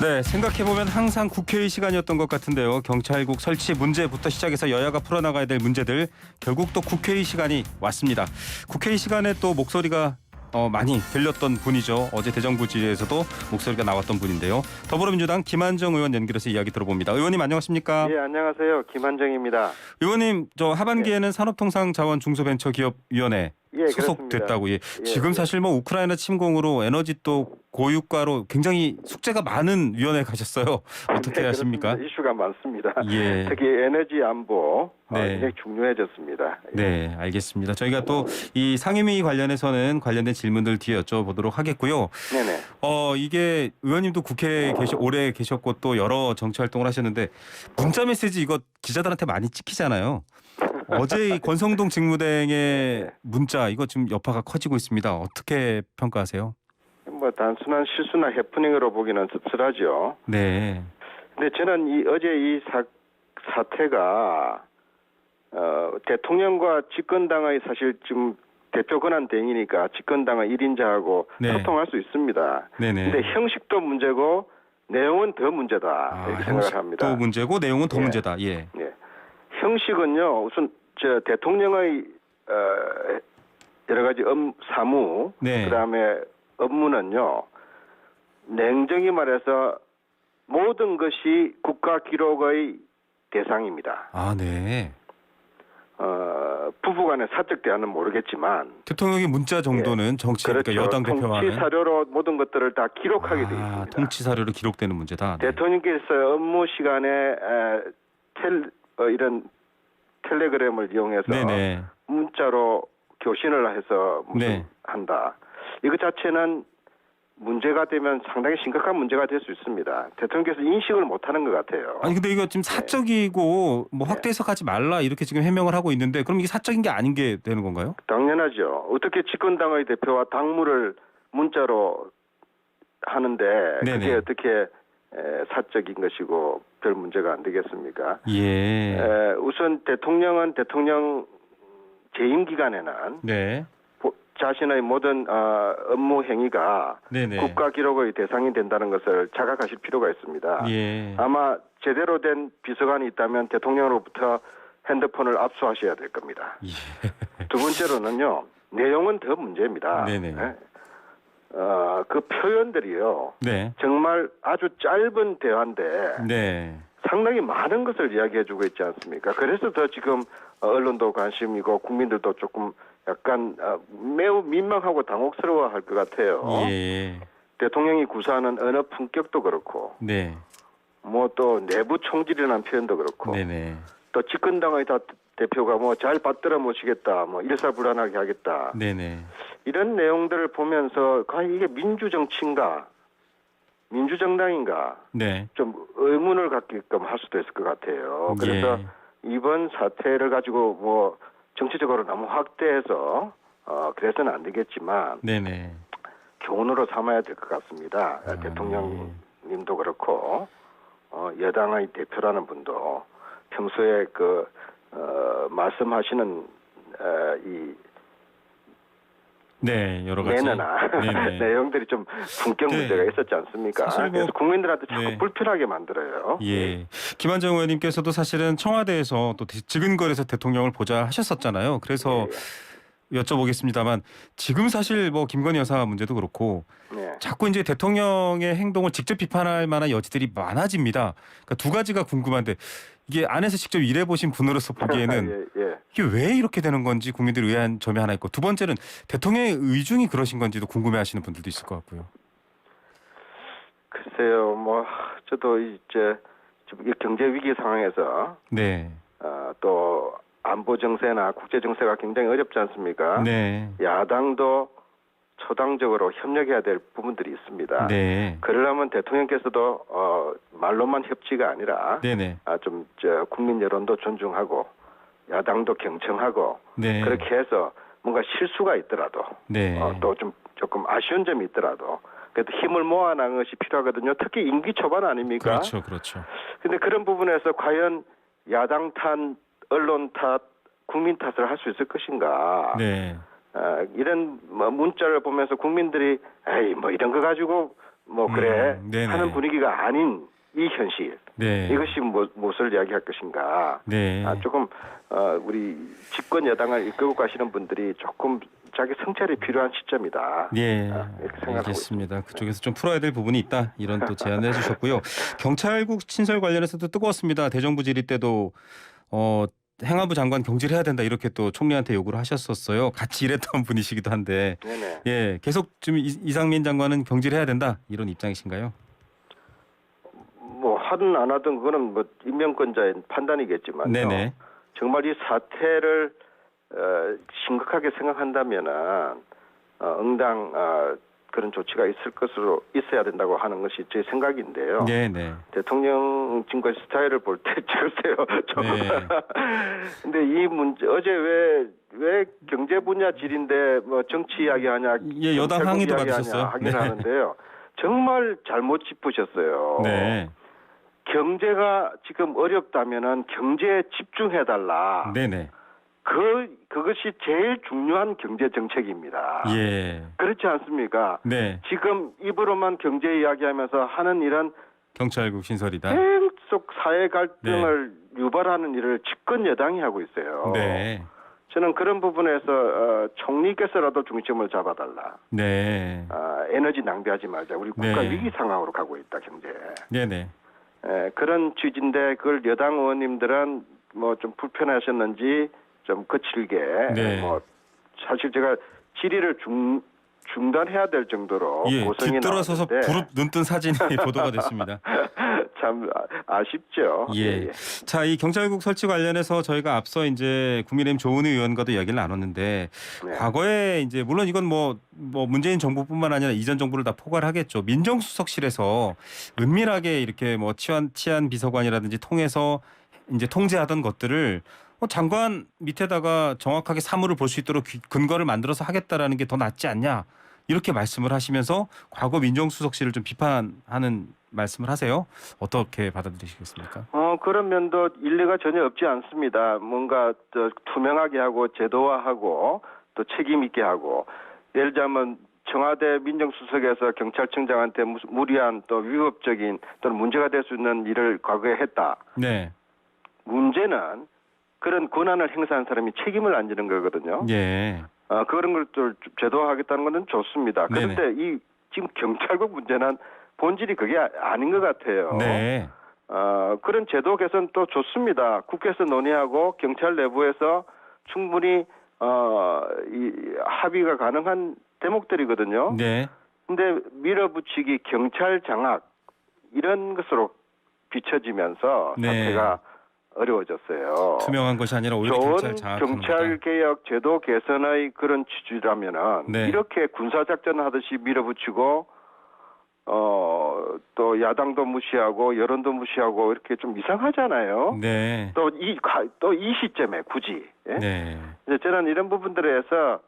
네, 생각해보면 항상 국회의 시간이었던 것 같은데요. 경찰국 설치 문제부터 시작해서 여야가 풀어나가야 될 문제들, 결국 또 국회의 시간이 왔습니다. 국회의 시간에 또 목소리가 많이 들렸던 분이죠. 어제 대정부질에서도 목소리가 나왔던 분인데요. 더불어민주당 김한정 의원 연결해서 이야기 들어봅니다. 의원님 안녕하십니까? 예, 안녕하세요. 김한정입니다. 의원님, 저 하반기에는 산업통상자원중소벤처기업위원회 예, 소속됐다고. 예. 예, 지금 사실 뭐 우크라이나 침공으로 에너지 또 고유가로 굉장히 숙제가 많은 위원회 가셨어요. 어떻게 네, 하십니까? 그렇습니다. 이슈가 많습니다. 예. 특히 에너지 안보 네. 굉장히 중요해졌습니다. 예. 네, 알겠습니다. 저희가 또 이 상임위 관련해서는 관련된 질문들 뒤에 여쭤보도록 하겠고요. 네네. 이게 의원님도 국회에 오래 계셨고 또 여러 정치 활동을 하셨는데 문자 메시지 이거 기자들한테 많이 찍히잖아요. 어제 이 권성동 직무대행의 문자 이거 지금 여파가 커지고 있습니다. 어떻게 평가하세요? 뭐 단순한 실수나 해프닝으로 보기는 씁쓸하죠. 네. 근데 저는 어제 이 사태가 대통령과 집권당의 사실 지금 대표 권한 대행이니까 집권당의 1인자하고 네. 소통할 수 있습니다. 네네. 근데 형식도 문제고 내용은 더 문제다 이렇게 생각을 합니다. 또 문제고 내용은 더 예. 문제다. 예. 예. 형식은요. 우선 대통령의 여러 가지 사무, 네. 그다음에 업무는요. 냉정히 말해서 모든 것이 국가 기록의 대상입니다. 아, 네. 부부간의 사적 대화는 모르겠지만 대통령의 문자 정도는 정치 그러니까 여당 대표와는 통치 사료로 모든 것들을 다 기록하게 되어 있습니다. 통치 사료로 기록되는 문제다. 네. 대통령께서 업무 시간에 이런 텔레그램을 이용해서 네네. 문자로 교신을 해서 네. 한다. 이것 자체는 문제가 되면 상당히 심각한 문제가 될 수 있습니다. 대통령께서 인식을 못하는 것 같아요. 아니 근데 이거 지금 사적이고 뭐 확대 해석하지 말라 이렇게 지금 해명을 하고 있는데 그럼 이게 사적인 게 아닌 게 되는 건가요? 당연하죠. 어떻게 집권당의 대표와 당무를 문자로 하는데 네네. 그게 어떻게 사적인 것이고 별 문제가 안 되겠습니까? 예. 우선 대통령은 대통령 재임 기간에는 네. 자신의 모든 업무 행위가 네네. 국가 기록의 대상이 된다는 것을 자각하실 필요가 있습니다. 예. 아마 제대로 된 비서관이 있다면 대통령으로부터 핸드폰을 압수하셔야 될 겁니다. 예. 두 번째로는요. 내용은 더 문제입니다. 네네. 그 표현들이요. 네. 정말 아주 짧은 대화인데 네. 상당히 많은 것을 이야기해주고 있지 않습니까? 그래서 더 지금 언론도 관심이고 국민들도 조금 약간 매우 민망하고 당혹스러워할 것 같아요. 예. 대통령이 구사하는 언어 품격도 그렇고, 네. 뭐 또 내부 총질이라는 표현도 그렇고, 네네. 또 집권당의 대표가 뭐 잘 받들어 모시겠다, 뭐 일사불란하게 하겠다, 네네. 이런 내용들을 보면서 과연 이게 민주정치인가, 민주정당인가, 네. 좀 의문을 갖게끔 할 수도 있을 것 같아요. 그래서 이번 사태를 가지고 뭐 정치적으로 너무 확대해서 그래서는 안 되겠지만 네네. 교훈으로 삼아야 될 것 같습니다. 대통령님도 그렇고 여당의 대표라는 분도 평소에 말씀하시는 이 네, 여러 가지 매너나 내용들이 좀 품격 문제가 있었지 않습니까? 사실 뭐, 그래서 국민들한테 자꾸 네. 불편하게 만들어요. 예. 김한정 의원님께서도 사실은 청와대에서 또 지근거려서 대통령을 보자 하셨었잖아요. 그래서 여쭤보겠습니다만 지금 사실 뭐 김건희 여사 문제도 그렇고 네. 자꾸 이제 대통령의 행동을 직접 비판할 만한 여지들이 많아집니다. 그러니까 두 가지가 궁금한데 이게 안에서 직접 일해보신 분으로서 보기에는 예. 이게 왜 이렇게 되는 건지 국민들이 의아한 점이 하나 있고 두 번째는 대통령의 의중이 그러신 건지도 궁금해하시는 분들도 있을 것 같고요. 글쎄요, 뭐 저도 이제 지금 경제 위기 상황에서 네. 또 안보 정세나 국제 정세가 굉장히 어렵지 않습니까? 네. 야당도 초당적으로 협력해야 될 부분들이 있습니다. 네. 그러려면 대통령께서도 말로만 협치가 아니라 네네. 국민 여론도 존중하고 야당도 경청하고 네. 그렇게 해서 뭔가 실수가 있더라도 네. 또 조금 아쉬운 점이 있더라도 그래도 힘을 모아나가는 것이 필요하거든요. 특히 임기 초반 아닙니까? 그렇죠, 그렇죠. 근데 그런 부분에서 과연 야당 탓, 언론 탓, 국민 탓을 할 수 있을 것인가? 네. 이런 문자를 보면서 국민들이 에이 뭐 이런 거 가지고 뭐 그래 네네. 하는 분위기가 아닌 이 현실. 네. 이것이 무엇을 이야기할 것인가. 네. 조금 우리 집권 여당을 이끌고 가시는 분들이 조금 자기 성찰이 필요한 시점이다. 예, 이렇게 생각하고 알겠습니다. 그쪽에서 좀 풀어야 될 부분이 있다. 이런 또 제안을 해주셨고요. 경찰국 신설 관련해서도 뜨거웠습니다. 대정부 질의 때도 행안부 장관 경질해야 된다 이렇게 또 총리한테 요구를 하셨었어요. 같이 일했던 분이시기도 한데, 네네. 예, 계속 지금 이상민 장관은 경질해야 된다 이런 입장이신가요? 뭐 하든 안 하든 그거는 뭐 임명권자의 판단이겠지만요. 네네. 정말 이 사태를 심각하게 생각한다면은 응당 그런 조치가 있어야 된다고 하는 것이 제 생각인데요. 네네. 대통령 지금까지 스타일을 볼 때 글쎄요. 네. 근데 이 문제 어제 왜 경제 분야 질인데 뭐 정치 이야기하냐, 예, 여당 경찰국 항의도 이야기하냐 받으셨어요. 하긴 네. 하는데요. 정말 잘못 짚으셨어요. 네. 경제가 지금 어렵다면은 경제에 집중해달라. 네네. 그것이 제일 중요한 경제 정책입니다. 예. 그렇지 않습니까? 네. 지금 입으로만 경제 이야기하면서 하는 일은 경찰국 신설이다. 계속 사회 갈등을 유발하는 일을 집권 여당이 하고 있어요. 네. 저는 그런 부분에서 총리께서라도 중심을 잡아달라. 네. 에너지 낭비하지 말자. 우리 국가 네. 위기 상황으로 가고 있다, 경제. 네네. 그런 취지인데 그걸 여당 의원님들은 뭐 좀 불편하셨는지 좀 거칠게 네. 뭐 사실 제가 질의를 중단해야 될 정도로 예, 고성이 뒤돌아서서 나왔는데 부릅 눈뜬 사진이 보도가 됐습니다. 참 아쉽죠. 예. 자, 이 경찰국 설치 관련해서 저희가 앞서 이제 국민의힘 조은희 의원과도 이야기를 나눴는데 네. 과거에 이제 물론 이건 뭐 문재인 정부뿐만 아니라 이전 정부를 다 포괄하겠죠. 민정수석실에서 은밀하게 이렇게 뭐 치안 비서관이라든지 통해서 이제 통제하던 것들을 장관 밑에다가 정확하게 사무를 볼 수 있도록 근거를 만들어서 하겠다라는 게 더 낫지 않냐 이렇게 말씀을 하시면서 과거 민정수석실을 좀 비판하는 말씀을 하세요. 어떻게 받아들이시겠습니까? 그런 면도 일리가 전혀 없지 않습니다. 뭔가 투명하게 하고 제도화하고 또 책임 있게 하고 예를 들자면 청와대 민정수석에서 경찰청장한테 무리한 또 위법적인 또는 문제가 될 수 있는 일을 과거에 했다. 네. 문제는 그런 권한을 행사한 사람이 책임을 안 지는 거거든요. 예. 그런 걸 또 제도화하겠다는 것은 좋습니다. 그런데 이 지금 경찰국 문제는 본질이 그게 아닌 것 같아요. 네. 그런 제도 개선 또 좋습니다. 국회에서 논의하고 경찰 내부에서 충분히 이 합의가 가능한 대목들이거든요. 네. 근데 밀어붙이기 경찰 장악 이런 것으로 비춰지면서 네. 사태가 어려워졌어요. 투명한 것이 아니라 오히려 좋은 경찰 장악하는 경찰 거다. 개혁 제도 개선의 그런 취지라면은 네. 이렇게 군사 작전 하듯이 밀어붙이고 또 야당도 무시하고 여론도 무시하고 이렇게 좀 이상하잖아요. 네. 또 이 시점에 굳이. 예? 네. 이제 저는 이런 부분들에서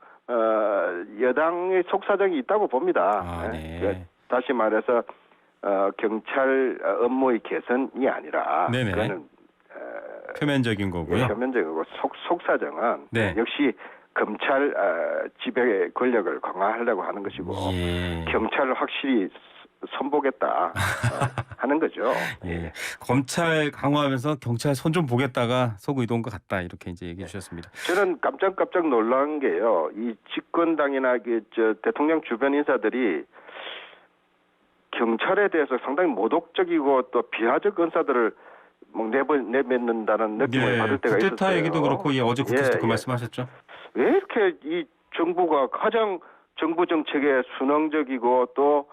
여당의 속사정이 있다고 봅니다. 네. 다시 말해서 경찰 업무의 개선이 아니라 네네. 그거는 표면적인 거고요. 표면적이고 속사정은 네. 역시 검찰 지배 권력을 강화하려고 하는 것이고 예. 경찰을 확실히 선보겠다 하는 거죠. 예. 검찰 강화하면서 경찰 손 좀 보겠다가 속 의도인 것 같다 이렇게 이제 얘기해 주셨습니다. 저는 깜짝 놀란 게요. 이 집권당이나 대통령 주변 인사들이 경찰에 대해서 상당히 모독적이고 또 비하적 언사들을 내뱉는다는 느낌을 받을 때가 있었어요. 쿠데타 얘기도 그렇고 어제 국회에서도 그 예. 말씀하셨죠. 왜 이렇게 이 정부가 가장 정부 정책에 순응적이고 또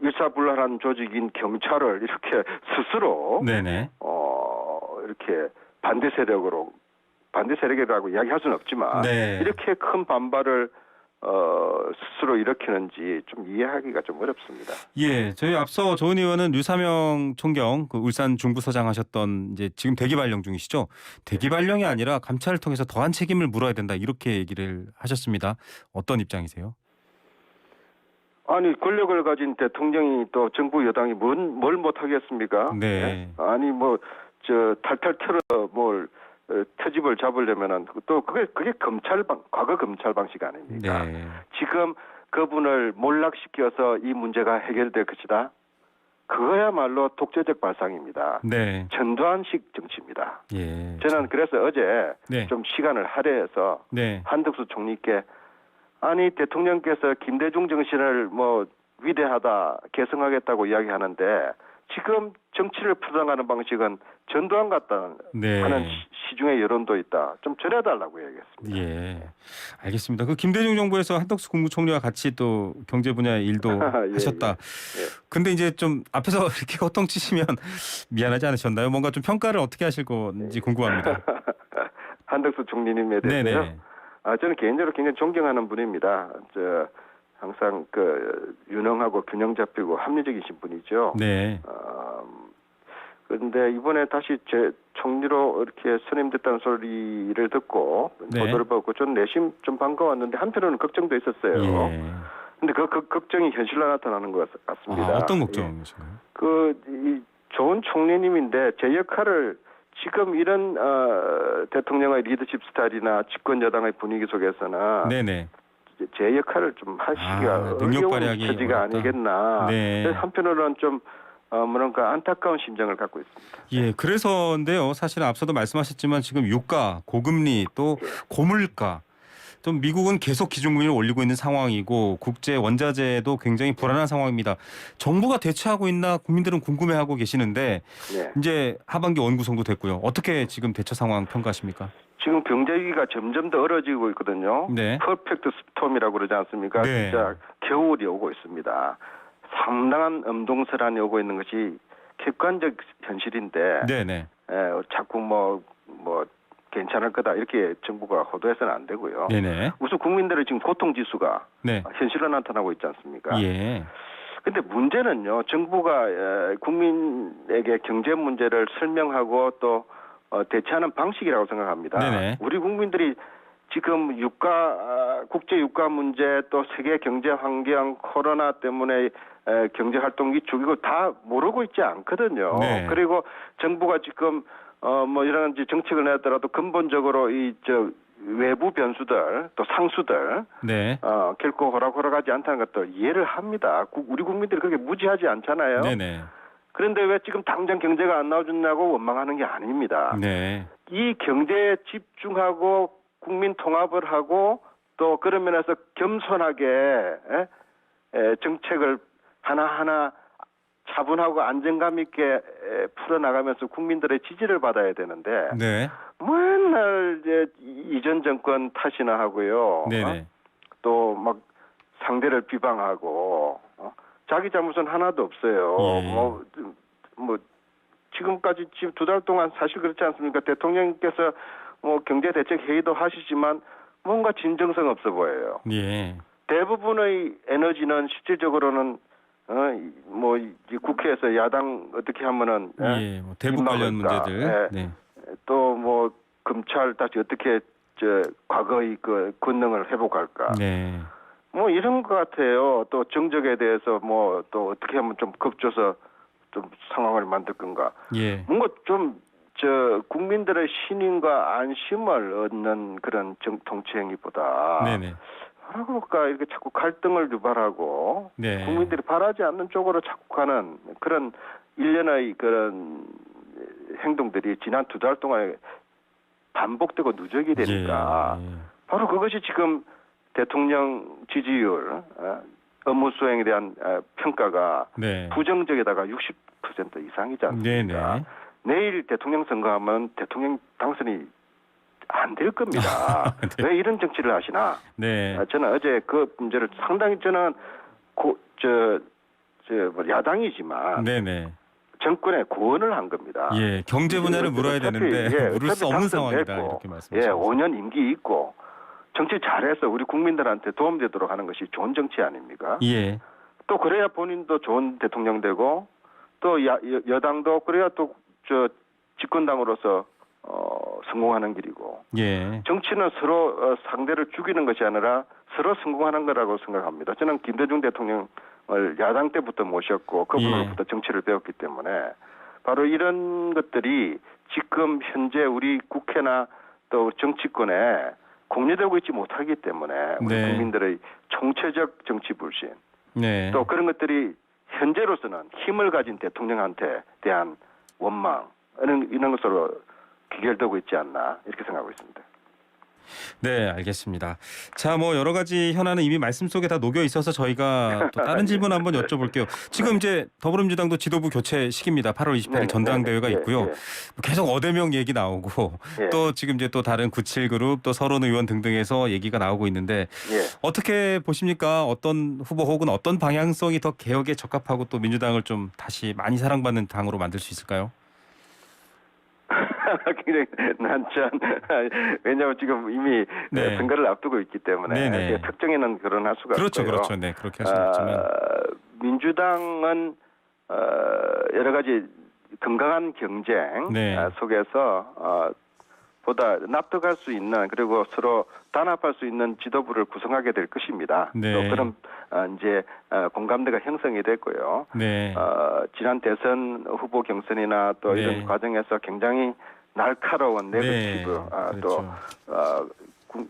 일사불란한 조직인 경찰을 이렇게 스스로 네네. 이렇게 반대 세력이라고 이야기할 수는 없지만 네. 이렇게 큰 반발을 스스로 일으키는지 좀 이해하기가 좀 어렵습니다. 예, 저희 앞서 조은 의원은 류사명 총경 그 울산 중부서장 하셨던 이제 지금 대기 발령 중이시죠. 대기 발령이 아니라 감찰을 통해서 더한 책임을 물어야 된다 이렇게 얘기를 하셨습니다. 어떤 입장이세요? 아니 권력을 가진 대통령이 또 정부 여당이 뭘 못하겠습니까? 네. 아니 탈탈 털어 터집을 잡으려면은 또 그게 과거 검찰 방식 아닙니까? 네. 지금 그분을 몰락시켜서 이 문제가 해결될 것이다. 그거야말로 독재적 발상입니다. 네. 전두환식 정치입니다. 예. 저는 그래서 어제 네. 좀 시간을 할애해서 네. 한덕수 총리께 아니 대통령께서 김대중 정신을 뭐 위대하다 개성하겠다고 이야기하는데 지금 정치를 풀어나가는 방식은 전두환 같다 네. 하는 시중의 여론도 있다. 좀 전해달라고 얘기했습니다. 예. 알겠습니다. 그 김대중 정부에서 한덕수 국무총리와 같이 또 경제 분야 일도 예, 하셨다. 예. 근데 이제 좀 앞에서 이렇게 호통치시면 미안하지 않으셨나요? 뭔가 좀 평가를 어떻게 하실 건지 궁금합니다. 한덕수 총리님에 대해서요. 네네. 저는 개인적으로 굉장히 존경하는 분입니다. 항상 그 유능하고 균형 잡히고 합리적이신 분이죠. 네. 그런데 이번에 다시 제 총리로 이렇게 선임됐다는 소리를 듣고 네. 보도를 보고 좀 내심 좀 반가웠는데 한편으로는 걱정도 있었어요. 예. 근데 그 걱정이 현실로 나타나는 것 같습니다. 아, 어떤 예. 걱정이신가요? 이 좋은 총리님인데 제 역할을 지금 이런 대통령의 리더십 스타일이나 집권 여당의 분위기 속에서는 네네. 제 역할을 좀 하시기가 능력 어려운 발휘하기 처지가 어렵다. 아니겠나. 네. 그래서 한편으로는 좀 뭔가 안타까운 심정을 갖고 있습니다. 예, 그래서인데요. 사실 앞서도 말씀하셨지만 지금 유가, 고금리 또 고물가 좀 미국은 계속 기준금리를 올리고 있는 상황이고 국제 원자재도 굉장히 불안한 상황입니다. 정부가 대처하고 있나 국민들은 궁금해하고 계시는데 네. 이제 하반기 원구성도 됐고요. 어떻게 지금 대처 상황 평가하십니까? 지금 경제 위기가 점점 더 얼어지고 있거든요. 네. 퍼펙트 스톰이라고 그러지 않습니까? 네. 진짜 겨울이 오고 있습니다. 상당한 엄동설한이 오고 있는 것이 객관적 현실인데 네네. 자꾸 뭐 괜찮을 거다 이렇게 정부가 호도해서는 안 되고요. 네네. 우선 국민들의 지금 고통지수가 네. 현실로 나타나고 있지 않습니까? 예. 근데 문제는요, 정부가 국민에게 경제 문제를 설명하고 또 대처하는 방식이라고 생각합니다. 네네. 우리 국민들이 지금 국제 유가 문제 또 세계 경제 환경 코로나 때문에 경제 활동이 죽이고 다 모르고 있지 않거든요. 네. 그리고 정부가 지금 이런 정책을 내더라도 근본적으로 외부 변수들 또 상수들 네. 결코 호락호락하지 않다는 것도 이해를 합니다. 우리 국민들이 그렇게 무지하지 않잖아요. 네네. 그런데 왜 지금 당장 경제가 안 나와준다고 원망하는 게 아닙니다. 네. 이 경제에 집중하고 국민 통합을 하고 또 그런 면에서 겸손하게 정책을 하나하나 차분하고 안정감 있게 풀어나가면서 국민들의 지지를 받아야 되는데 네. 맨날 이전 정권 탓이나 하고요. 네네. 또 막 상대를 비방하고 자기 잘못은 하나도 없어요. 예. 지금까지 지금 2달 동안 사실 그렇지 않습니까? 대통령께서 경제 대책 회의도 하시지만 뭔가 진정성 없어 보여요. 예. 대부분의 에너지는 실질적으로는 이제 국회에서 야당 어떻게 하면은 예. 뭐 대북 관련 민망할까? 문제들. 네. 또 검찰 다시 어떻게 과거의 그 권능을 회복할까? 네. 이런 것 같아요. 또 정적에 대해서 또 어떻게 하면 좀 겁줘서 좀 상황을 만들 건가? 예. 뭔가 좀 국민들의 신임과 안심을 얻는 그런 정치 행위보다 네네. 뭐라 그럴까 이렇게 자꾸 갈등을 유발하고 네. 국민들이 바라지 않는 쪽으로 자꾸 가는 그런 일련의 그런 행동들이 지난 2달 동안 반복되고 누적이 되니까 예. 바로 그것이 지금 대통령 지지율 업무 수행에 대한 평가가 네. 부정적에다가 60% 이상이지 않습니까? 네네. 내일 대통령 선거하면 대통령 당선이 안 될 겁니다. 네. 왜 이런 정치를 하시나? 네. 저는 어제 그 문제를 상당히 저는 야당이지만 네네. 정권에 고언을 한 겁니다. 예. 경제 분야를 물어야 어차피, 되는데 물을 수 어차피 없는 상황이다 당선됐고, 이렇게 말씀하셨습니다. 5년 임기 있고 정치 잘해서 우리 국민들한테 도움되도록 하는 것이 좋은 정치 아닙니까? 예. 또 그래야 본인도 좋은 대통령 되고 또 여당도 그래야 또 집권당으로서 성공하는 길이고 예. 정치는 서로 상대를 죽이는 것이 아니라 서로 성공하는 거라고 생각합니다. 저는 김대중 대통령을 야당 때부터 모셨고 그분으로부터 정치를 배웠기 때문에 바로 이런 것들이 지금 현재 우리 국회나 또 정치권에 공유되고 있지 못하기 때문에 우리 네. 국민들의 총체적 정치 불신 네. 또 그런 것들이 현재로서는 힘을 가진 대통령한테 대한 원망 이런 것으로 귀결되고 있지 않나 이렇게 생각하고 있습니다. 네, 알겠습니다. 자, 뭐 여러 가지 현안은 이미 말씀 속에 다 녹여 있어서 저희가 또 다른 질문 한번 여쭤볼게요. 지금 이제 더불어민주당도 지도부 교체 시기입니다. 8월 28일 네, 전당대회가 네, 있고요. 예, 계속 어대명 얘기 나오고 예. 또 지금 이제 또 다른 97그룹 또 서른 의원 등등에서 얘기가 나오고 있는데 예. 어떻게 보십니까? 어떤 후보 혹은 어떤 방향성이 더 개혁에 적합하고 또 민주당을 좀 다시 많이 사랑받는 당으로 만들 수 있을까요? 굉장히 난처한 왜냐하면 지금 이미 네. 선거를 앞두고 있기 때문에 네네. 특정에는 그런할 수가 그렇죠, 없고요. 그렇죠. 네, 그렇게 할 수는 없지만. 민주당은 여러 가지 건강한 경쟁 네. 속에서 보다 납득할 수 있는 그리고 서로 단합할 수 있는 지도부를 구성하게 될 것입니다. 네. 또 그런 이제 공감대가 형성이 됐고요. 네. 지난 대선 후보 경선이나 또 네. 이런 과정에서 굉장히 날카로운 네거티브 네. 또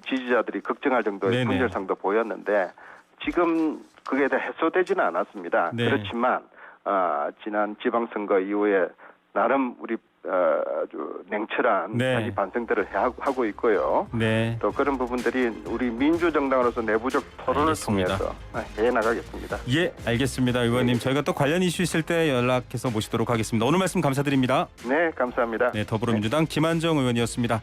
지지자들이 걱정할 정도의 네네. 분열상도 보였는데 지금 그게 다 해소되지는 않았습니다. 네. 그렇지만 지난 지방선거 이후에 나름 우리 아주 냉철한 네. 자기 반성들을 하고 있고요. 네. 또 그런 부분들이 우리 민주정당으로서 내부적 토론을 알겠습니다. 통해서 해 나가겠습니다. 예, 알겠습니다. 의원님, 저희가 또 관련 이슈 있을 때 연락해서 모시도록 하겠습니다. 오늘 말씀 감사드립니다. 네, 감사합니다. 네, 더불어민주당 김한정 의원이었습니다.